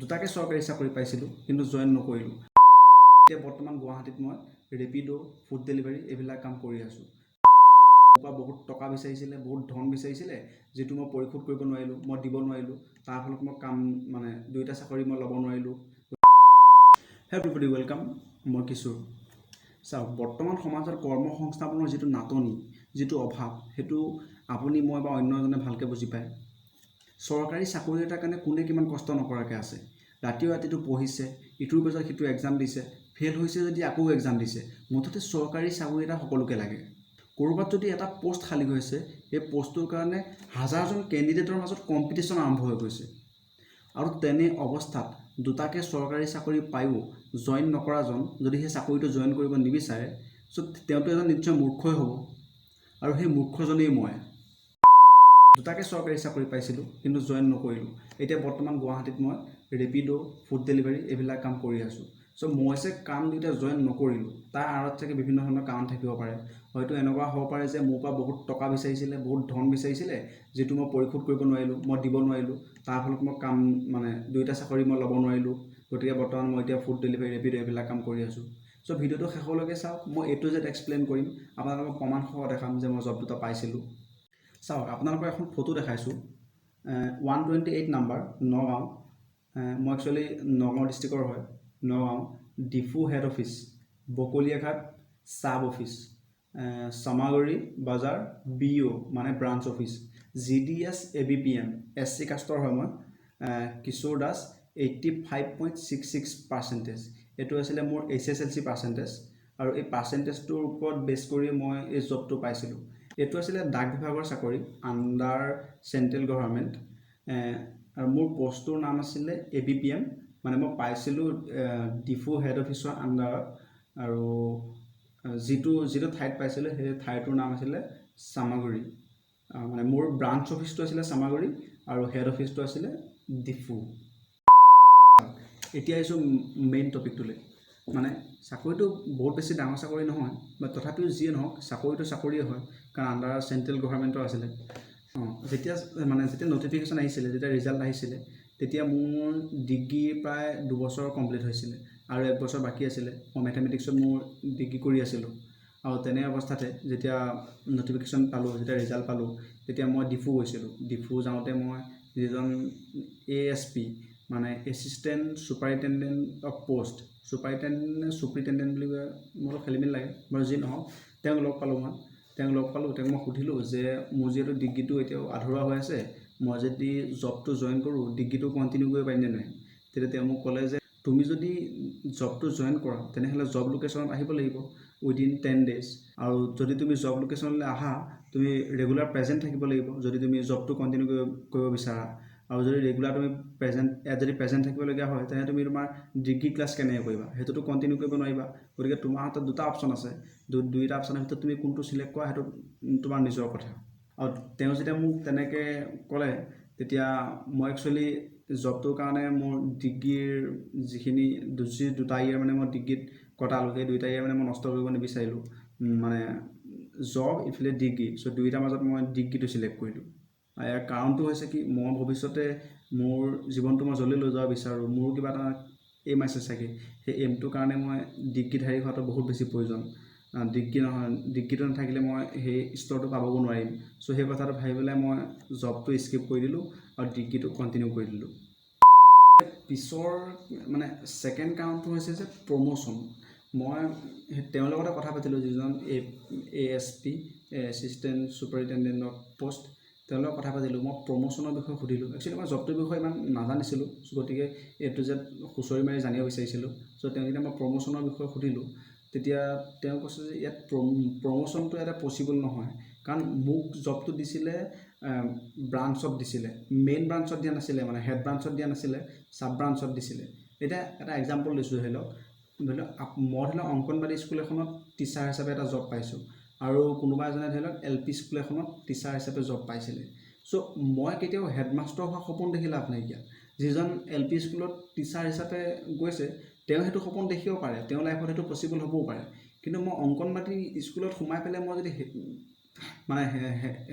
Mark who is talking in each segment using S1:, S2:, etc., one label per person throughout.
S1: দুটাকে চৰকাৰী চাকৰি পাইছিলোঁ কিন্তু জইন নকৰিলোঁ। এতিয়া বৰ্তমান গুৱাহাটীত মই ৰেপিড' ফুড ডেলিভাৰী এইবিলাক কাম কৰি আছোঁ। মোৰ পৰা বহুত টকা বিচাৰিছিলে, বহুত ধন বিচাৰিছিলে, যিটো মই পৰিশোধ কৰিব নোৱাৰিলোঁ, মই দিব নোৱাৰিলোঁ। তাৰ ফলত মই দুইটা চাকৰি মই ল'ব নোৱাৰিলোঁ। Hello' everybody, welcome. মই কিশোৰ। চাওক, বৰ্তমান সমাজত কৰ্মসংস্থাপনৰ যিটো নাটনি, যিটো অভাৱ, সেইটো আপুনি মই বা অন্য এজনে ভালকৈ বুজি পায়। চৰকাৰী চাকৰি এটাৰ কাৰণে কোনে কিমান কষ্ট নকৰাকৈ আছে। ৰাতিটো পঢ়িছে, ইটোৰ পিছত সিটো এক্সাম দিছে, ফেইল হৈছে যদি আকৌ এক্সাম দিছে। মুঠতে চৰকাৰী চাকৰি এটা সকলোকে লাগে। ক'ৰবাত যদি এটা পোষ্ট খালী হৈছে, সেই পোষ্টটোৰ কাৰণে হাজাৰজন কেণ্ডিডেটৰ মাজত কম্পিটিশ্যন আৰম্ভ হৈ গৈছে। আৰু তেনে অৱস্থাত দুটাকে চৰকাৰী চাকৰি পায়ো জইন নকৰাজন যদি সেই চাকৰিটো জইন কৰিব নিবিচাৰে, তেওঁতো এজন নিশ্চয় মূৰ্খই হ'ব। আৰু সেই মূৰ্খজনেই মই। দুটাকে চৰকাৰী চাকৰি পাইছিলোঁ কিন্তু জইন নকৰিলোঁ। এতিয়া বৰ্তমান গুৱাহাটীত মই ৰেপিড' ফুড ডেলিভাৰী এইবিলাক কাম কৰি আছোঁ। মই যে কাম দুটা জইন নকৰিলোঁ, তাৰ আঁৰত চাগে বিভিন্ন ধৰণৰ কাৰণ থাকিব পাৰে। হয়তো এনেকুৱা হ'ব পাৰে যে মোৰ পৰা বহুত টকা বিচাৰিছিলে, বহুত ধন বিচাৰিছিলে, যিটো মই পৰিশোধ কৰিব নোৱাৰিলোঁ, মই দিব নোৱাৰিলোঁ। তাৰ ফলত মই দুইটা চাকৰি মই ল'ব নোৱাৰিলোঁ। গতিকে বৰ্তমান মই এতিয়া ফুড ডেলিভাৰী, ৰেপিড' এইবিলাক কাম কৰি আছোঁ। ভিডিঅ'টো শেষলৈকে চাওক। মই A to Z এক্সপ্লেইন কৰিম, আপোনালোকক প্ৰমাণসহ দেখাম যে মই জব দুটা পাইছিলোঁ। চাওক, আপোনালোকক এখন ফটো দেখাইছোঁ। 128 নাম্বাৰ, নগাঁও। মই একচুৱেলি নগাঁও ডিষ্ট্ৰিক্টৰ হয়। নগাঁও ডিফু হেড অফিচ, বকলীয়াঘাট চাব অফিচ, চামাগুৰি বাজাৰ BO মানে branch office, GDS ABPM, SC কাষ্টৰ হয় মই। কিশোৰ দাস, 85.66%। এইটো আছিলে মোৰ HSLC পাৰ্চেণ্টেজ। আৰু এই পাৰ্চেণ্টেজটোৰ ওপৰত বেছ কৰি মই এই জবটো পাইছিলোঁ। এইটো আছিলে ডাক বিভাগৰ চাকৰি, আণ্ডাৰ চেণ্ট্ৰেল গভৰ্ণমেণ্ট। আৰু মোৰ পষ্টটোৰ নাম আছিলে ABPM, মানে মই পাইছিলোঁ ডিফু হেড অফিচৰ আণ্ডাৰত। আৰু যিটো ঠাইত পাইছিলোঁ সেই ঠাইটোৰ নাম আছিলে চামাগুৰি। মানে মোৰ ব্ৰাঞ্চ অফিচটো আছিলে চামাগুৰি আৰু হেড অফিচটো আছিলে ডিফু। এতিয়া আহিছোঁ মেইন টপিকটোলৈ। মানে চাকৰিটো বহুত বেছি ডাঙৰ চাকৰি নহয়, বা তথাপিও যিয়ে নহওক চাকৰিটো চাকৰিয়ে হয়, কাৰণ আণ্ডাৰ চেণ্ট্ৰেল গভৰ্ণমেণ্টৰ আছিলে। যেতিয়া নটিফিকেশ্যন আহিছিলে, যেতিয়া ৰিজাল্ট আহিছিলে, তেতিয়া মোৰ ডিগ্ৰী প্ৰায় 2 বছৰ কমপ্লিট হৈছিলে আৰু 1 বছৰ বাকী আছিলে। মই মেথমেটিক্সত মোৰ ডিগ্ৰী কৰি আছিলোঁ। আৰু তেনে অৱস্থাতে যেতিয়া নটিফিকেশ্যন পালোঁ, যেতিয়া ৰিজাল্ট পালোঁ, তেতিয়া মই ডিফু গৈছিলোঁ। ডিফু যাওঁতে মই যিজন ASP মানে assistant superintendent of post, superintendent বুলি কয়, মোৰ খেলিমেলি লাগে বাৰু, যি নহওক, তেওঁক লগ পালোঁ। তেওঁক মই সুধিলোঁ যে মোৰ যিহেতু ডিগ্ৰীটো এতিয়াও আধৰুৱা হৈ আছে, মই যদি জবটো জইন কৰোঁ ডিগ্ৰীটো কণ্টিনিউ কৰিব পাৰিম নে নোৱাৰিম। তেতিয়া তেওঁ মোক ক'লে যে তুমি যদি জবটো জইন কৰা তেনেহ'লে জব লোকেশ্যনত আহিব লাগিব উইদিন 10 days। আৰু যদি তুমি জব লোকেশ্যনলৈ আহা, তুমি ৰেগুলাৰ প্ৰেজেণ্ট থাকিব লাগিব যদি তুমি জবটো কণ্টিনিউ কৰিব বিচাৰা। আৰু যদি ৰেগুলাৰ তুমি প্ৰেজেণ্ট থাকিবলগীয়া হয়, তেনেহ'লে তুমি তোমাৰ ডিগ্ৰী ক্লাছ কেনেকৈ কৰিবা, সেইটোতো কণ্টিনিউ কৰিব নোৱাৰিবা। গতিকে তোমাৰ হাতত দুটা অপশ্যন আছে। দুইটা অপশ্যনৰ ভিতৰত তুমি কোনটো চিলেক্ট কৰা সেইটো তোমাৰ নিজৰ কথা। আৰু তেওঁ যেতিয়া মোক তেনেকৈ ক'লে, তেতিয়া মই একচুৱেলি জবটোৰ কাৰণে মোৰ ডিগ্ৰীৰ যিখিনি দুটা ইয়েৰ মানে মই ডিগ্ৰীত কটালোঁ, সেই 2টা ইয়েৰ মানে মই নষ্ট কৰিব নিবিচাৰিলোঁ। মানে জব ইফালে ডিগ্ৰী, দুইটাৰ মাজত মই ডিগ্ৰীটো চিলেক্ট কৰিলোঁ। ইয়াৰ কাৰণটো হৈছে কি, মই ভৱিষ্যতে মোৰ জীৱনটো মই জল্দি লৈ যাব বিচাৰোঁ। মোৰো কিবা এটা এইম আছে চাগে। সেই এইমটোৰ কাৰণে মই ডিগ্ৰীধাৰী হোৱাটো বহুত বেছি প্ৰয়োজন। ডিগ্ৰীটো নাথাকিলে মই সেই স্তৰটো পাবগৈ নোৱাৰিম। সেই কথাটো ভাবি পেলাই মই জবটো স্কিপ কৰি দিলোঁ আৰু ডিগ্ৰীটো কণ্টিনিউ কৰি দিলোঁ। পিছৰ ছেকেণ্ড কাৰণটো হৈছে যে প্ৰমোশ্যন। মই তেওঁৰ লগতে কথা পাতিলোঁ, যিজন ASP assistant superintendent of post, তেওঁৰ লগত কথা পাতিলোঁ। মই প্ৰমোশ্যনৰ বিষয়ে সুধিলোঁ। একচুৱেলি মই জবটোৰ বিষয়ে ইমান নাজানিছিলোঁ, গতিকে A to Z খুচৰি মাৰি জানিব বিচাৰিছিলোঁ। তেওঁ যেতিয়া মই প্ৰমোশ্যনৰ বিষয়ে সুধিলোঁ, তেতিয়া তেওঁ কৈছে যে ইয়াত প্ৰমোশ্যনটো এটা পচিবল নহয়, কাৰণ মোক জবটো দিছিলে ব্ৰাঞ্চত দিছিলে, মেইন ব্ৰাঞ্চত দিয়া নাছিলে, মানে হেড ব্ৰাঞ্চত দিয়া নাছিলে, চাব ব্ৰাঞ্চত দিছিলে। এতিয়া এটা এক্সাম্পল দিছোঁ, ধৰি লওক মই অংগনবাড়ী স্কুল এখনত টিচাৰ হিচাপে এটা জব পাইছোঁ, আৰু কোনোবা এজনে ধৰি লওক LP স্কুল এখনত টিচাৰ হিচাপে জব পাইছিলে। মই কেতিয়াও হেডমাষ্টাৰ হোৱা সপোন দেখি লাভ নাইকিয়া। যিজন LP স্কুলত টিচাৰ হিচাপে গৈছে, তেওঁ সেইটো সপোন দেখিব পাৰে, তেওঁৰ লাইফত সেইটো পচিবল হ'বও পাৰে। কিন্তু মই অংগনবাড়ী স্কুলত সোমাই পেলাই মই যদি মানে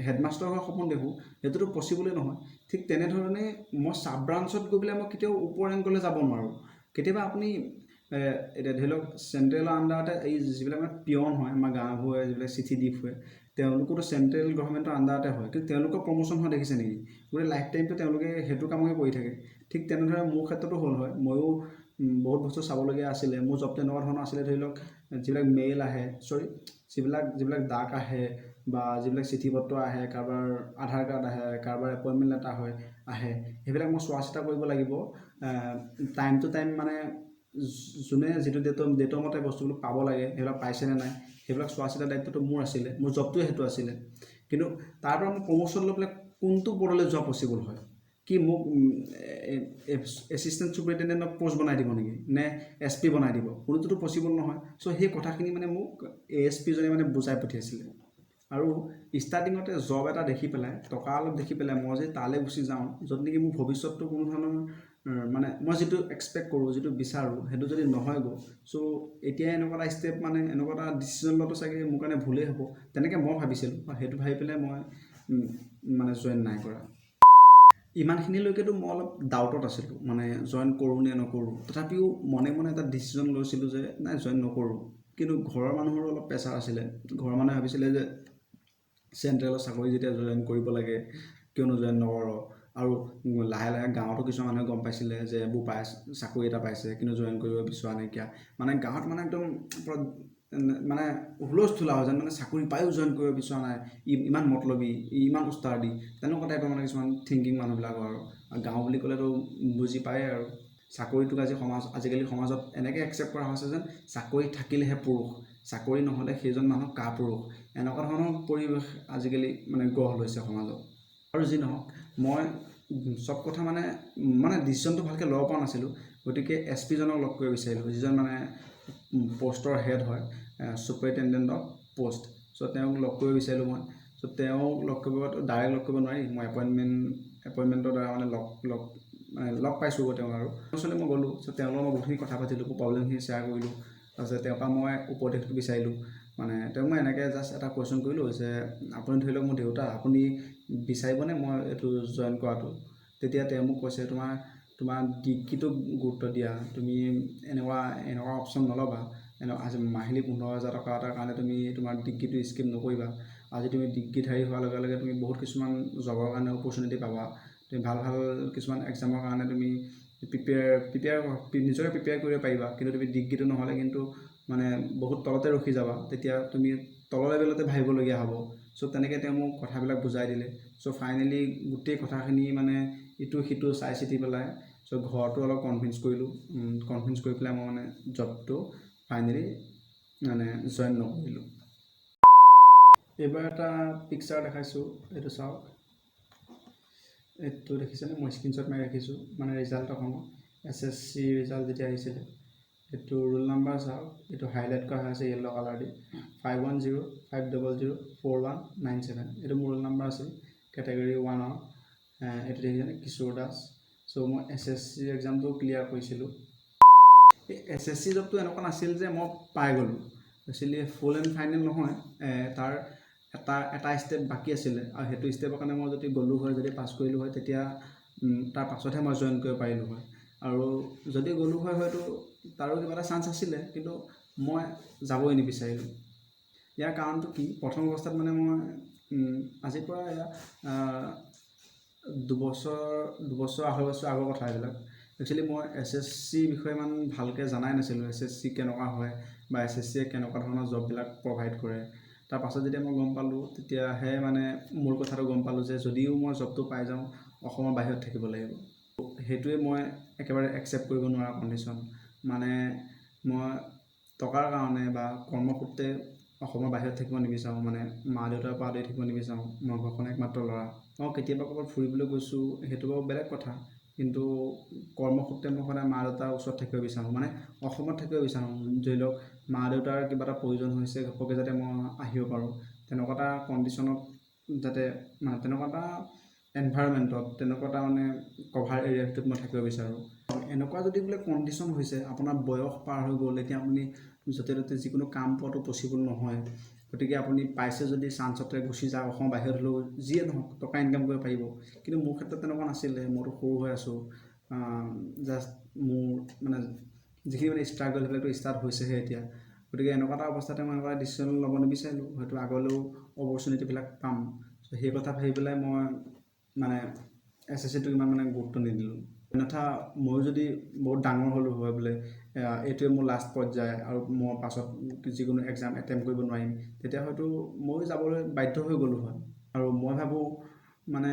S1: হেডমাষ্টাৰ হোৱাৰ সপোন দেখোঁ, সেইটোতো পচিবলেই নহয়। ঠিক তেনেধৰণে মই চাব ব্ৰাঞ্চত গৈ পেলাই মই কেতিয়াও ওপৰ ৰেংকলৈ যাব নোৱাৰোঁ। কেতিয়াবা আপুনি এতিয়া ধৰি লওক চেণ্ট্ৰেলৰ আণ্ডাৰতে এই যিবিলাক মানে পিয়ন হয়, আমাৰ গাঁওবোৰে যিবিলাক চিঠি দি ফুৰে, তেওঁলোকোতো চেণ্ট্ৰেল গভৰ্ণমেণ্টৰ আণ্ডাৰতে হয়, কিন্তু তেওঁলোকৰ প্ৰমোশ্যন হোৱা দেখিছে নেকি? গোটেই লাইফ টাইমটো তেওঁলোকে সেইটো কামকে কৰি থাকে। ঠিক তেনেদৰে মোৰ ক্ষেত্ৰতো হ'ল হয়, ময়ো বহুত বস্তু চাবলগীয়া আছিলে। মোৰ জব তেনেকুৱা ধৰণৰ আছিলে, ধৰি লওক যিবিলাক মেইল আহে, যিবিলাক ডাক আহে বা যিবিলাক চিঠি পত্ৰ আহে, কাৰোবাৰ আধাৰ কাৰ্ড আহে, কাৰোবাৰ এপইণ্টমেণ্ট লেটাৰ আহে, সেইবিলাক মই চোৱা চিতা কৰিব লাগিব টাইম টু টাইম। মানে যোনে যিটো ডেটৰ মতে বস্তুবোৰ পাব লাগে সেইবিলাক পাইছেনে নাই, সেইবিলাক চোৱা চিতা দায়িত্বটো মোৰ আছিলে, মোৰ জবটোৱে সেইটো আছিলে। কিন্তু তাৰ পৰা মোক প্ৰমোশ্যন লৈ পেলাই কোনটো পদলৈ যোৱা পচিবল হয়? কি মোক এছিষ্টেণ্ট ছুপাৰিণ্টেণ্ডেণ্ট অফ পষ্ট বনাই দিব নেকি, নে SP বনাই দিব? কোনোটোতো পচিবল নহয়। চ' সেই কথাখিনি মানে মোক ASP জনে মানে বুজাই পঠিয়াইছিলে। আৰু ষ্টাৰ্টিঙতে জব এটা দেখি পেলাই, টকা অলপ দেখি পেলাই মই যে তালৈ গুচি যাওঁ, য'ত নেকি মোৰ ভৱিষ্যতটো কোনো ধৰণৰ মানে মই যিটো এক্সপেক্ট কৰোঁ, যিটো বিচাৰোঁ, সেইটো যদি নহয়গৈ, চ' এতিয়া এনেকুৱা এটা ষ্টেপ, মানে এনেকুৱা এটা ডিচিশ্যন লোৱাটো চাগে মোৰ কাৰণে ভুলেই হ'ব, তেনেকৈ মই ভাবিছিলোঁ। সেইটো ভাবি পেলাই মই মানে জইন নাই কৰা। ইমানখিনিলৈকেতো মই অলপ ডাউটত আছিলোঁ, মানে জইন কৰোঁ নে নকৰোঁ। তথাপিও মনে মনে এটা ডিচিশ্যন লৈছিলোঁ যে নাই, জইন নকৰোঁ। কিন্তু ঘৰৰ মানুহৰো অলপ প্ৰেছাৰ আছিলে। ঘৰৰ মানুহে ভাবিছিলে যে চেণ্ট্ৰেলৰ চাকৰি যেতিয়া জইন কৰিব লাগে, কিয়নো জইন নকৰ? আৰু লাহে লাহে গাঁৱতো কিছুমান মানুহে গম পাইছিলে যে বোপাই চাকৰি এটা পাইছে কিন্তু জইন কৰিব বিচৰা নাইকিয়া। মানে গাঁৱত মানে একদম মানে হুলস্থুল আৰু, যেন মানে চাকৰি পায়ো জইন কৰিব বিচৰা নাই, ইমান মতলবী, ইমান উস্তাদি, তেনেকুৱা টাইপৰ মানে কিছুমান থিংকিং মানুহবিলাকৰ। আৰু গাঁও বুলি ক'লেতো বুজি পায়েই আৰু, চাকৰিটোক আজিকালি সমাজত এনেকৈ একচেপ্ট কৰা হৈছে যেন চাকৰি থাকিলেহে পুৰুষ, চাকৰি নহ'লে সেইজন মানুহ কাপুৰুষ, এনেকুৱা ধৰণৰ পৰিৱেশ আজিকালি মানে গঢ় লৈছে সমাজত। আৰু যি নহওক, মই চব কথা মানে ডিচিশ্যনটো ভালকৈ ল'ব পৰা নাছিলোঁ। গতিকে SP জনক লগ কৰিব বিচাৰিলোঁ, যিজন মানে পষ্টৰ হেড হয়, ছুপাৰিণ্টেণ্ডেণ্ট অফ পোষ্ট। চ' তেওঁক লগ কৰিব বিচাৰিলোঁ মই। চ' তেওঁক ডাইৰেক্ট লগ কৰিব নোৱাৰি, মই এপইণ্টমেণ্টৰ দ্বাৰা মানে লগ পাইছোঁ তেওঁ। আৰু ওচৰলৈ মই গ'লোঁ। চ' তেওঁৰ লগত মই বহুতখিনি কথা পাতিলোঁ, প্ৰব্লেমখিনি শ্বেয়াৰ কৰিলোঁ। তাৰপিছত তেওঁৰ পৰা মই উপদেশটো বিচাৰিলোঁ। মানে তেওঁক মই এনেকৈ জাষ্ট এটা কুৱেশ্যন কৰিলোঁ যে আপুনি ধৰি লওক মোৰ দেউতা, আপুনি বিচাৰিবনে মই এইটো জইন কৰাটো? তেতিয়া তেওঁ মোক কৈছে, তোমাৰ ডিগ্ৰীটোক গুৰুত্ব দিয়া, তুমি এনেকুৱা অপশ্যন নল'বা। আজি মাহিলী 15,000 টকা এটাৰ কাৰণে তুমি তোমাৰ ডিগ্ৰীটো স্কিপ নকৰিবা। আজি তুমি ডিগ্ৰীধাৰী হোৱাৰ লগে লগে তুমি বহুত কিছুমান জবৰ কাৰণে অপৰচুনিটি পাবা। তুমি ভাল কিছুমান এক্সামৰ কাৰণে তুমি নিজকে প্ৰিপেয়াৰ কৰিব পাৰিবা। কিন্তু তুমি ডিগ্ৰীটো নহ'লে কিন্তু মানে বহুত তলতে ৰখি যাবা, তেতিয়া তুমি তলৰ লেভেলতে ভাবিবলগীয়া হ'ব। চ' তেনেকৈ তেওঁ মোক কথাবিলাক বুজাই দিলে। চ' ফাইনেলি গোটেই কথাখিনি মানে ইটো সিটো চাই চিতি পেলাই, চ' ঘৰতো অলপ কনভিন্স কৰি পেলাই মই মানে জবটো ফাইনেলি মানে জইন নকৰিলোঁ। এইবাৰ এটা পিকচাৰ দেখাইছোঁ, এইটো চাওক। এইটো দেখিছেনে? মই স্ক্ৰীনশ্বট মাৰি ৰাখিছোঁ, মানে ৰিজাল্টখনৰ SSC ৰিজাল্ট যেতিয়া আহিছিলে। এইটো ৰোল নাম্বাৰ চাওক, এইটো হাইলাইট কৰা হৈছে য়েল্ল' কালাৰ দি, 5105004197। এইটো মোৰ ৰোল নাম্বাৰ আছিল, কেটেগৰী 1ৰ। এইটো দেখিছেনে? কিশোৰ দাস। চ' মই SSC এক্সামটো ক্লিয়াৰ কৰিছিলোঁ। এই SSC জবটো এনেকুৱা নাছিল যে মই পাই গ'লোঁ। একচুৱেলি ফুল এণ্ড ফাইনেল নহয়, তাৰ এটা ষ্টেপ বাকী আছিলে। আৰু সেইটো ষ্টেপৰ কাৰণে মই যদি গ'লোঁ হয়, যদি পাছ কৰিলোঁ হয়, তেতিয়া তাৰ পাছতহে মই জইন কৰিব পাৰিলোঁ হয়। আৰু যদি গ'লোঁ হয়, হয়তো তাৰো কিবা এটা চান্স আছিলে, কিন্তু মই যাবই নিবিচাৰিলোঁ। ইয়াৰ কাৰণটো কি? প্ৰথম অৱস্থাত মানে মই আজিৰ পৰা দুবছৰ 2.5 বছৰ আগৰ কথা এইবিলাক। একচুৱেলি মই SSC বিষয়ে ইমান ভালকৈ জনাই নাছিলোঁ, SSC কেনেকুৱা হয় বা SSCয়ে কেনেকুৱা ধৰণৰ জববিলাক প্ৰভাইড কৰে। তাৰ পাছত যেতিয়া মই গম পালোঁ, তেতিয়াহে মানে মোৰ কথাটো গম পালোঁ যে যদিও মই জবটো পাই যাওঁ, অসমৰ বাহিৰত থাকিব লাগিব। সেইটোৱে মই একেবাৰে একচেপ্ট কৰিব নোৱাৰা কণ্ডিশ্যন। মানে মই টকাৰ কাৰণে বা কৰ্মসূত্ৰে অসমৰ বাহিৰত থাকিব নিবিচাৰোঁ। মানে মা দেউতাৰ পৰা আঁতৰি থাকিব নিবিচাৰোঁ। মই ঘৰখন একমাত্ৰ ল'ৰা। কেতিয়াবা ক'ৰবাত ফুৰিবলৈ গৈছোঁ, সেইটো বাৰু বেলেগ কথা। কিন্তু কৰ্মসূত্ৰে মই সদায় মা দেউতাৰ ওচৰত থাকিব বিচাৰোঁ, মানে অসমত থাকিব বিচাৰোঁ। ধৰি লওক মা দেউতাৰ কিবা এটা প্ৰয়োজন হৈছে, ঘপককৈ যাতে মই আহিব পাৰোঁ, তেনেকুৱা এটা কণ্ডিশ্যনত, যাতে মানে তেনেকুৱা এটা এনভাইৰমেণ্টত, তেনেকুৱা এটা মানে কভাৰ এৰিয়াটোত মই থাকিব বিচাৰোঁ। এনেকুৱা যদি বোলে কণ্ডিশ্যন হৈছে, আপোনাৰ বয়স পাৰ হৈ গ'ল, এতিয়া আপুনি য'তে ত'তে যিকোনো কাম পোৱাটো পচিবল নহয়, গতিকে আপুনি পাইছে যদি চান্সতে গুচি যাওক, অসমৰ বাহিৰত হ'লেও যিয়ে নহওক টকা ইনকাম কৰিব পাৰিব। কিন্তু মোৰ ক্ষেত্ৰত তেনেকুৱা নাছিলে, মইতো সৰু হৈ আছোঁ, জাষ্ট মোৰ মানে যিখিনি মানে ষ্ট্ৰাগল সেইবিলাকতো ষ্টাৰ্ট হৈছেহে এতিয়া। গতিকে এনেকুৱা এটা অৱস্থাতে মই এনেকুৱা ডিচিশ্যন ল'ব নিবিচাৰিলোঁ, হয়তো আগলৈও অপৰচুনিটিবিলাক পাম। চ' সেই কথা ভাবি পেলাই মই মানে SSC-টো ইমান মানে গুৰুত্ব নিদিলোঁ। অন্যথা ময়ো যদি বহুত ডাঙৰ হ'লোঁ হয়, বোলে এইটোৱে মোৰ লাষ্ট পৰ্যায় আৰু মই পাছত যিকোনো এক্সাম এটেম্প কৰিব নোৱাৰিম, তেতিয়া হয়তো ময়ো যাবলৈ বাধ্য হৈ গ'লোঁ হয়। আৰু মই ভাবোঁ মানে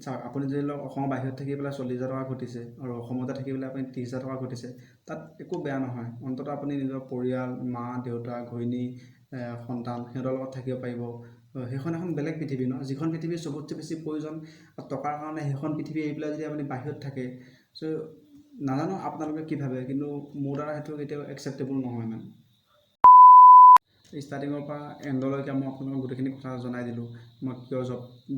S1: চাওক, আপুনি যদি লওক অসমৰ বাহিৰত থাকি পেলাই 40,000 টকা ঘটিছে আৰু অসমতে থাকি পেলাই আপুনি 30,000 টকা ঘটিছে, তাত একো বেয়া নহয়। অন্ততঃ আপুনি নিজৰ পৰিয়াল, মা দেউতা, ঘৈণী, সন্তান সিহঁতৰ লগত থাকিব পাৰিব। সেইখন এখন বেলেগ পৃথিৱী ন, যিখন পৃথিৱীৰ চবতছে বেছি প্ৰয়োজন টকাৰ কাৰণে, সেইখন পৃথিৱী এৰি পেলাই যদি আপুনি বাহিৰত থাকে, চ' নাজানো আপোনালোকে কি ভাবে, কিন্তু মোৰ দ্বাৰা সেইটো কেতিয়াও একচেপ্টেবল নহয় মানে। ষ্টাৰ্টিঙৰ পৰা এণ্ডলৈকে মই আপোনালোকক গোটেইখিনি কথা জনাই দিলোঁ, মই কিয়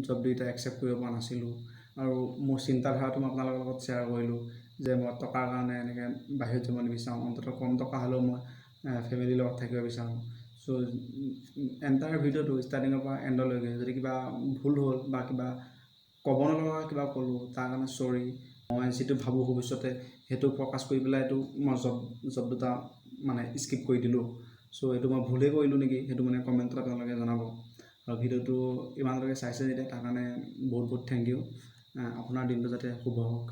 S1: জব দুইটা একচেপ্ট কৰিব পৰা নাছিলোঁ। আৰু মোৰ চিন্তাধাৰাটো মই আপোনালোকৰ লগত শ্বেয়াৰ কৰিলোঁ যে মই টকাৰ কাৰণে এনেকৈ বাহিৰত যাব নিবিচাৰোঁ, অন্ততঃ কম টকা হ'লেও মই ফেমিলিৰ লগত থাকিব বিচাৰোঁ। চ' এণ্টায়াৰ ভিডিঅ'টো ষ্টাৰ্টিঙৰ পৰা এণ্ডলৈকে যদি কিবা ভুল হ'ল বা কিবা ক'ব নলগা কিবা ক'লোঁ, তাৰ কাৰণে চৰি। মই যিটো ভাবোঁ ভৱিষ্যতে সেইটো প্ৰকাশ কৰি পেলাইতো মই জব দুটা মানে স্কিপ কৰি দিলোঁ। চ' এইটো মই ভুলেই কৰিলোঁ নেকি, সেইটো মানে কমেণ্টত আপোনালোকে জনাব। আৰু ভিডিঅ'টো ইমানলৈকে চাইছে যেতিয়া তাৰ কাৰণে বহুত বহুত থেংক ইউ। আপোনাৰ দিনটো যাতে শুভ হওক।